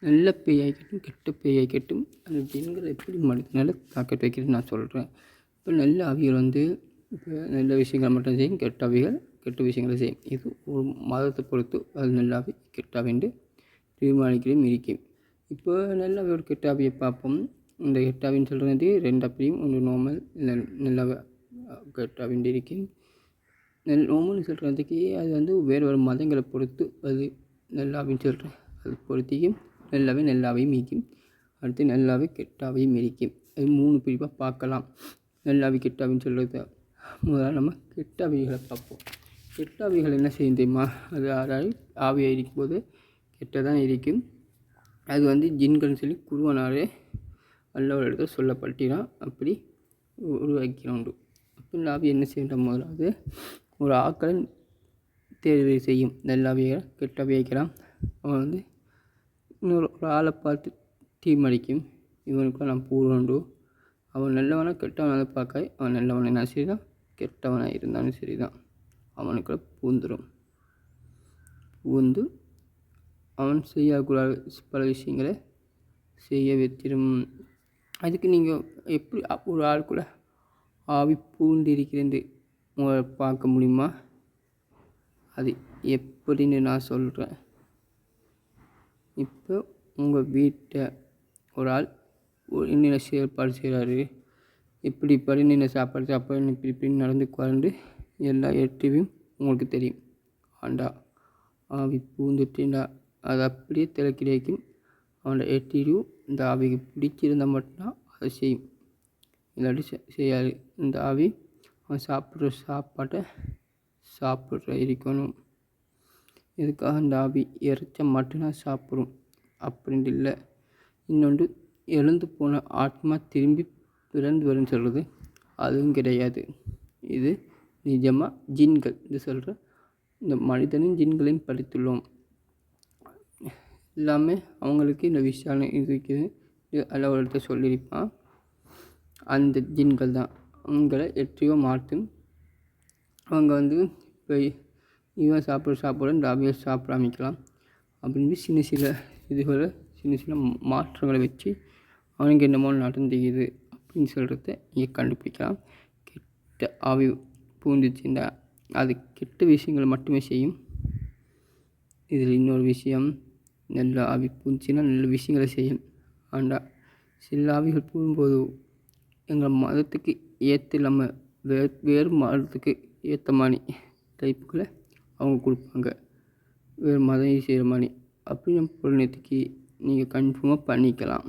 நல்ல பேயாய்க்கட்டும் கெட்ட பேயாய்க்கட்டும் அந்த ஜின்களை எப்படி மனிதனால் தாக்கெட்டு வைக்கிறது நான் சொல்கிறேன். இப்போ நல்ல ஆவிகள் இப்போ நல்ல விஷயங்களை மட்டும் செய்யும், கெட்ட ஆவிகள் கெட்ட விஷயங்களை செய்யும். இது ஒரு மதத்தை பொறுத்து அது நல்ல ஆவி கெட்ட ஆவின்னு தீர்மானிக்கிறதும் இருக்கும். இப்போ நல்ல ஆவியோட கெட்ட ஆவியை பார்ப்போம். இந்த கெட்ட ஆவின்னு சொல்கிறது 2 அப்படியும் ஒன்று நார்மல் நல்ல கெட்ட ஆவின்னு இருக்கும். நோம்புன்னு சொல்கிறதுக்கு அது வேறு வேறு மதங்களை பொறுத்து அது நல்ல ஆவின்னு சொல்கிறேன். அது பொறுத்தியும் நல்லாவையும் இருக்கும். அடுத்து நல்லாவே கெட்டாவையும் இருக்கும். அது 3 பிரிவாக பார்க்கலாம். நல்லாவி கெட்டாவின்னு சொல்கிறது. முதல்ல நம்ம கெட்டாவிகளை பார்ப்போம். கெட்டாவிகள் என்ன செய்யும் தெரியுமா? அது அதாவது ஆவியாக இருக்கும்போது கெட்டதான் இருக்கும். அது ஜின்கள்னு சொல்லி குருவனாரே நல்ல ஒரு இடத்துல சொல்லப்பட்டினான். அப்படி உருவாக்கிறோம். அப்போ இந்த ஆவி என்ன செய்யற முதலாவது ஒரு ஆக்களை தேர்வு செய்யும். நல்லாவியை கெட்டாவி வைக்கிறான். அவன் இன்னொரு ஆளை பார்த்து தீர்மானிக்கும். இவனுக்குள்ள நான் பூர்வண்டு. அவன் நல்லவனாக கெட்டவனாக பார்க்க அவன் நல்லவனை என்ன சரிதான், கெட்டவனாக இருந்தாலும் சரிதான், அவனுக்குள்ள பூந்து அவன் செய்யக்கூடாத பல விஷயங்களை செய்ய வைத்திரும். அதுக்கு நீங்கள் எப்படி ஒரு ஆளுக்குள்ள ஆவி பூண்டு இருக்கிறது உங்களை பார்க்க முடியுமா? அது எப்படின்னு நான் சொல்கிறேன். இப்போ உங்கள் வீட்டை ஒரு ஆள் என்னென்ன செயல்பாடு செய்கிறாரு, இப்படி என்னென்ன சாப்பாடு இப்படின்னு நடந்துக்குவாருன்னு எல்லா எட்டியும் உங்களுக்கு தெரியும். ஆண்டா ஆவி பூந்துட்டேன்டா அது அப்படியே திறக்கிறேக்கும். அவனோட எட்டியும் இந்த ஆவிக்கு பிடிச்சிருந்தால் மட்டும்தான் அதை செய்யும், இல்லாட்டி செய்யாது. இந்த ஆவி அவன் சாப்பிட்ற சாப்பாட்டை சாப்பிட்ற இருக்கணும். இதுக்காக அந்த ஆவி இறைச்ச மட்டும்தான் சாப்பிடும் அப்படின்ட்டு இல்லை. இன்னொன்று எழுந்து போன ஆத்மா திரும்பி பிறந்து வரும்னு சொல்கிறது அதுவும் கிடையாது. இது நிஜமாக ஜின்கள் இது சொல்கிற இந்த மனிதனின் ஜின்களையும் படித்துள்ளோம். எல்லாமே அவங்களுக்கு இந்த விஷயம் இருக்குது. அதில் ஒருத்த சொல்லியிருப்பான். அந்த ஜின்கள் தான் அவங்களை எத்தையோ மாற்றும். அவங்க இப்போ இவன் சாப்பிட இந்த ஆவியை சாப்பிட ஆரம்பிக்கலாம் அப்படின்னு சின்ன மாற்றங்களை வச்சு அவனுக்கு என்னமோ நடந்துக்குது அப்படின்னு சொல்கிறத நீங்கள் கண்டுபிடிக்கலாம். கெட்ட ஆவி பூந்துச்சுன்னா அது கெட்ட விஷயங்களை மட்டுமே செய்யும். இதில் இன்னொரு விஷயம், நல்ல ஆவி பூந்துச்சுன்னா நல்ல விஷயங்களை செய்யும். ஆனால் சில ஆவிகள் பூகும்போது எங்கள் மதத்துக்கு ஏற்ற இல்லாமல் வேறு மதத்துக்கு ஏற்ற மாதிரி டைப்புகளை அவங்க கொடுப்பாங்க. வேறு மதம் செய்கிற மாதிரி அப்படின்னு பொருளுக்கு நீங்கள் கன்ஃபார்மாக பண்ணிக்கலாம்.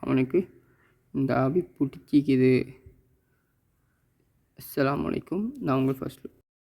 அவனுக்கு இந்த ஆவி பிடிச்சிக்குது. அஸ்ஸலாமு அலைக்கும். நான் உங்கள் ஃபர்ஸ்ட்